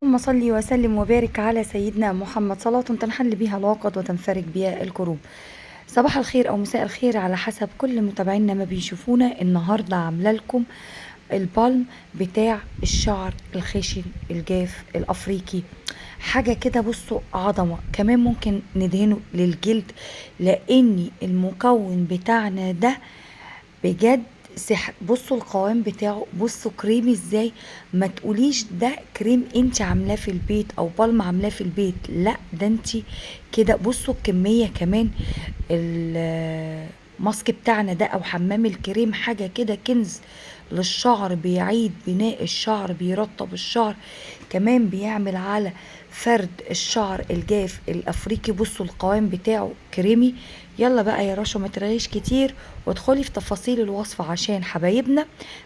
اللهم صل وسلم وبارك على سيدنا محمد صلاة تنحل بها العقد وتنفرج بها الكروب. صباح الخير او مساء الخير على حسب كل متابعينا ما بيشوفونا. النهارده عامله لكم البالم بتاع الشعر الخشن الجاف الافريقي، حاجه كده. بصوا عظمه، كمان ممكن ندهنه للجلد لان المكون بتاعنا ده بجد سحر. بصوا القوام بتاعه، بصوا كريمي ازاي. ما تقوليش ده كريم انت عاملاه في البيت او بالم عاملاه في البيت، لا ده انت كده. بصوا الكمية كمان. الماسك بتاعنا ده او حمام الكريم حاجة كده كنز للشعر، بيعيد بناء الشعر، بيرطب الشعر، كمان بيعمل على فرد الشعر الجاف الافريقي. بصوا القوام بتاعه كريمي. يلا بقى يا رشا ما ترغيش كتير وادخلي في تفاصيل الوصفة عشان حبايبنا.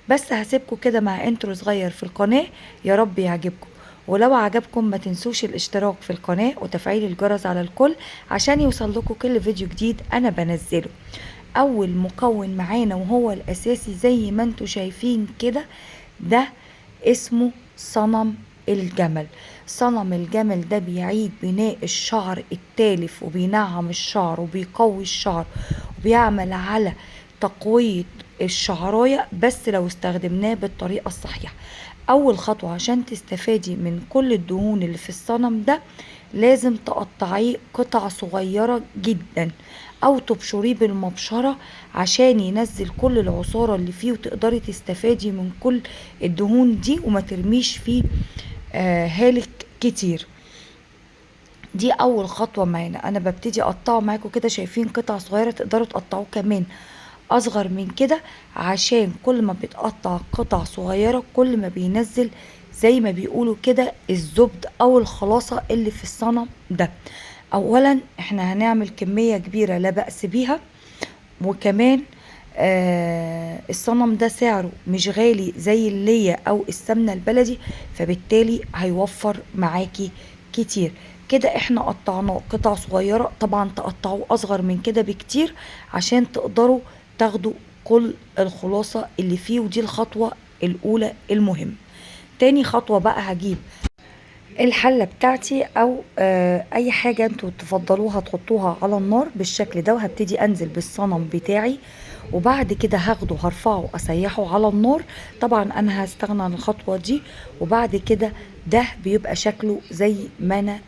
بس هسيبكم كده مع انترو صغير في القناة، يا رب يعجبكم. ولو عجبكم ما تنسوش الاشتراك في القناة وتفعيل الجرس على الكل عشان يوصل لكم كل فيديو جديد انا بنزله. اول مكون معانا وهو الاساسي زي ما انتوا شايفين كده، ده اسمه صنم الجمل. صنم الجمل ده بيعيد بناء الشعر التالف وبينعم الشعر وبيقوي الشعر وبيعمل على تقوية الشعراية، بس لو استخدمناه بالطريقة الصحيحة. اول خطوة عشان تستفادي من كل الدهون اللي في الصنم ده، لازم تقطعيه قطع صغيرة جدا او تبشريه بالمبشرة عشان ينزل كل العصارة اللي فيه وتقدري تستفادي من كل الدهون دي وما ترميش فيه هالك كتير. دي اول خطوة معانا. انا ببتدي اقطعه معاكم كده، شايفين قطع صغيرة، تقدروا تقطعوه كمان اصغر من كده عشان كل ما بيتقطع قطع صغيرة كل ما بينزل زي ما بيقولوا كده الزبد او الخلاصة اللي في الصنم ده. اولا احنا هنعمل كمية كبيرة لا بأس بيها، وكمان الصنم ده سعره مش غالي زي اللية او السمنة البلدي، فبالتالي هيوفر معاكي كتير. كده احنا قطعناه قطع صغيرة، طبعا تقطعوه اصغر من كده بكتير عشان تقدروا تاخدوا كل الخلاصة اللي فيه. ودي الخطوة الاولى المهم. تاني خطوة بقى هجيب الحلة بتاعتي او اي حاجة انتوا تفضلوها تحطوها على النار بالشكل ده، وهبتدي انزل بالصنم بتاعي، وبعد كده هاخده هرفعه اسيحه على النار. طبعا انا هستغنى عن الخطوة دي، وبعد كده ده بيبقى شكله زي ما انا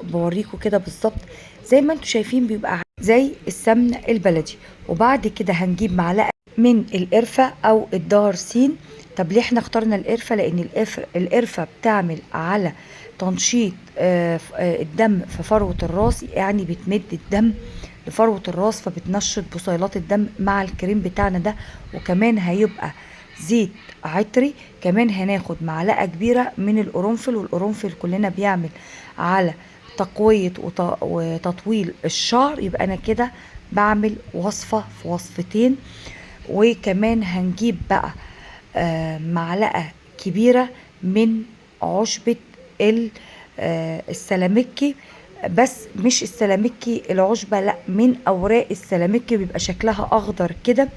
بوريكم كده بالظبط، زي ما انتوا شايفين بيبقى زي السمن البلدي. وبعد كده هنجيب معلقة من القرفة او الدارسين. طب ليه احنا اخترنا القرفة؟ لان القرفة بتعمل على تنشيط الدم في فروة الراس، يعني بتمد الدم لفروة الراس، فبتنشط بصيلات الدم مع الكريم بتاعنا ده. وكمان هيبقى زيت عطري. كمان هناخد معلقة كبيرة من القرنفل، والقرنفل كلنا بيعمل على تقوية وتطويل الشعر. يبقى انا كده بعمل وصفة في وصفتين. وكمان هنجيب بقى معلقة كبيرة من عشبة السلامكي، بس مش السلامكي العشبة، لا من اوراق السلامكي، بيبقى شكلها اخضر كده.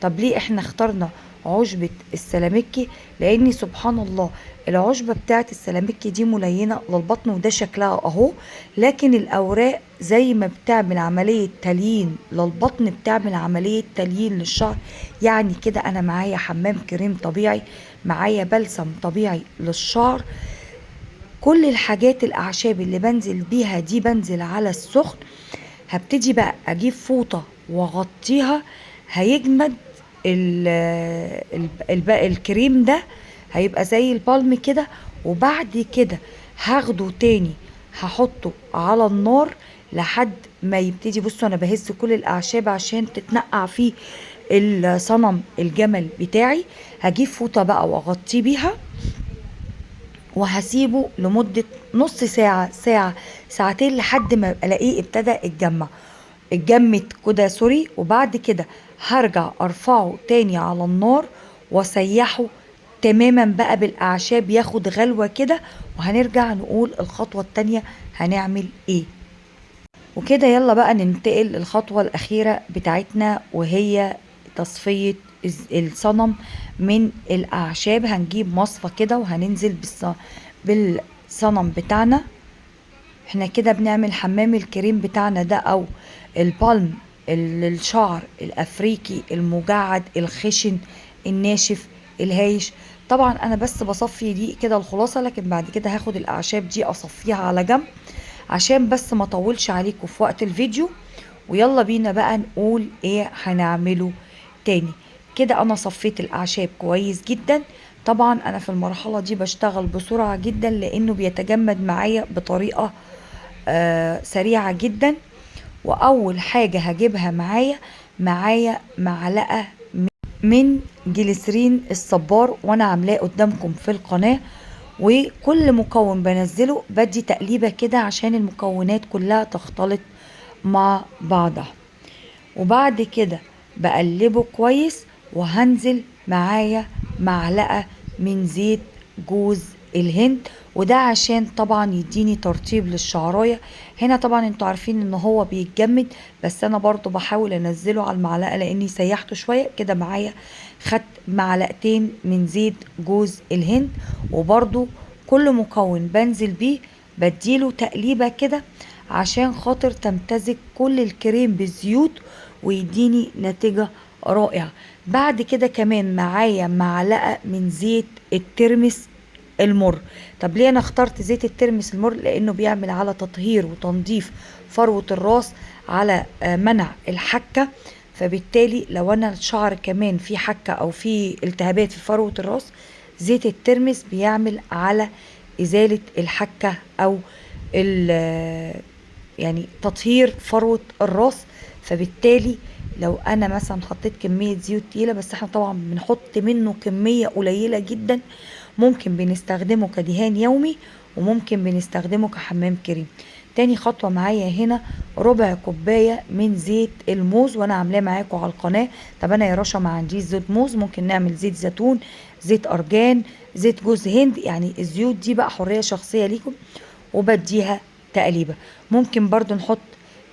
طب ليه احنا اخترنا عشبة السلامكي؟ لان سبحان الله العشبة بتاعت السلامكي دي ملينة للبطن وده شكلها اهو، لكن الاوراق زي ما بتعمل عملية تليين للبطن بتعمل عملية تليين للشعر. يعني كده انا معايا حمام كريم طبيعي، معايا بلسم طبيعي للشعر. كل الحاجات الاعشاب اللي بنزل بيها دي بنزل على السخن. هبتدي بقى اجيب فوطة واغطيها، هيجمد الكريم ده، هيبقى زي البالم كده. وبعد كده هاخده تاني هحطه على النار لحد ما يبتدي. بصوا انا بهز كل الاعشاب عشان تتنقع فيه الصنم الجمل بتاعي. هجيب فوطة بقى واغطيه بيها وهسيبه لمدة نص ساعة، ساعة، ساعتين، لحد ما الاقيه ابتدى اتجمد كده، سوري. وبعد كده هرجع ارفعه تاني على النار واسيحه تماما بقى بالاعشاب، ياخد غلوة كده. وهنرجع نقول الخطوة التانية هنعمل ايه. وكده يلا بقى ننتقل للخطوة الأخيرة بتاعتنا، وهي تصفية الصنم من الأعشاب. هنجيب مصفى كده وهننزل الصنم بتاعنا. احنا كده بنعمل حمام الكريم بتاعنا ده او البالم الشعر الافريقي المجعد الخشن الناشف الهايش. طبعا انا بس بصفي دي كده الخلاصة، لكن بعد كده هاخد الاعشاب دي اصفيها على جنب عشان بس ما اطولش عليكم في وقت الفيديو. ويلا بينا بقى نقول ايه هنعمله تاني. كده انا صفيت الاعشاب كويس جدا. طبعا انا في المرحلة دي بشتغل بسرعة جدا لانه بيتجمد معايا بطريقة سريعة جدا. واول حاجة هجيبها معايا معلقة من جليسرين الصبار، وانا عاملاه قدامكم في القناة. وكل مكون بنزله بدي تقليبة كده عشان المكونات كلها تختلط مع بعضها. وبعد كده بقلبه كويس، وهنزل معايا معلقة من زيت جوز الهند، وده عشان طبعا يديني ترطيب للشعراية. هنا طبعا انتوا عارفين ان هو بيتجمد، بس انا برضو بحاول انزله على المعلقة لاني سيحته شوية كده. معايا خدت معلقتين من زيت جوز الهند، وبرضو كل مكون بنزل بيه بديله تقليبة كده عشان خاطر تمتزج كل الكريم بالزيوت ويديني نتيجة رائعة. بعد كده كمان معايا معلقة من زيت الترمس المر. طب ليه انا اخترت زيت الترمس المر؟ لانه بيعمل على تطهير وتنظيف فروة الراس، على منع الحكة. فبالتالي لو انا الشعر كمان في حكة او في التهابات في فروة الراس، زيت الترمس بيعمل على ازالة الحكة او يعني تطهير فروة الراس. فبالتالي لو انا مثلا حطيت كمية زيوت تقيلة، بس احنا طبعا بنحط منه كمية قليلة جدا، ممكن بنستخدمه كدهان يومي وممكن بنستخدمه كحمام كريم. تاني خطوة معايا هنا ربع كوباية من زيت الموز، وانا عاملاه معاكم على القناة. طب انا يا رشا ما عنديش زيت موز، ممكن نعمل زيت زيتون، زيت ارجان، زيت جوز هند، يعني الزيوت دي بقى حرية شخصية ليكم. وبديها تقليبة. ممكن برضو نحط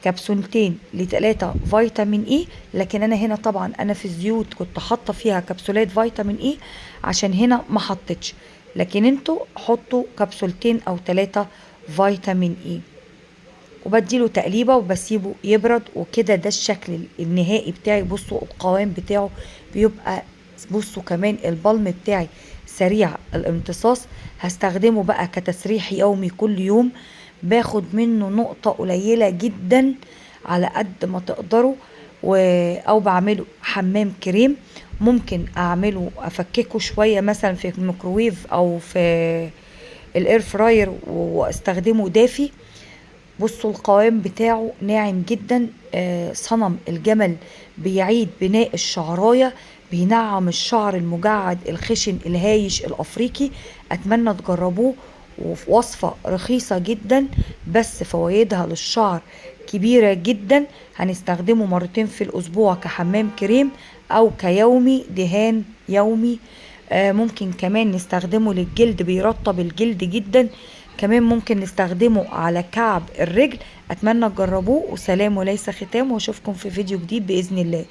كبسولتين لتلاتة فيتامين اي، لكن انا هنا طبعا انا في الزيوت كنت حاطه فيها كبسولات فيتامين اي عشان هنا ما حطيتش، لكن انتوا حطوا كبسولتين او 3 فيتامين اي. وبديله تقليبه وبسيبه يبرد. وكده ده الشكل النهائي بتاعي. بصوا القوام بتاعه بيبقى، بصوا كمان البلم بتاعي سريع الامتصاص. هستخدمه بقى كتسريح يومي كل يوم، باخد منه نقطة قليلة جدا على قد ما تقدروا. او بعمله حمام كريم، ممكن اعمله افككه شوية مثلا في الميكروويف او في الاير فراير واستخدمه دافي. بصوا القوام بتاعه ناعم جدا. صنم الجمل بيعيد بناء الشعراية، بينعم الشعر المجعد الخشن الهايش الافريقي. اتمنى تجربوه، وفي وصفة رخيصة جدا بس فوائدها للشعر كبيرة جدا. هنستخدمه مرتين في الاسبوع كحمام كريم او كيومي دهان يومي. ممكن كمان نستخدمه للجلد، بيرطب الجلد جدا. كمان ممكن نستخدمه على كعب الرجل. اتمنى تجربوه، وسلام وليس ختام، واشوفكم في فيديو جديد بإذن الله.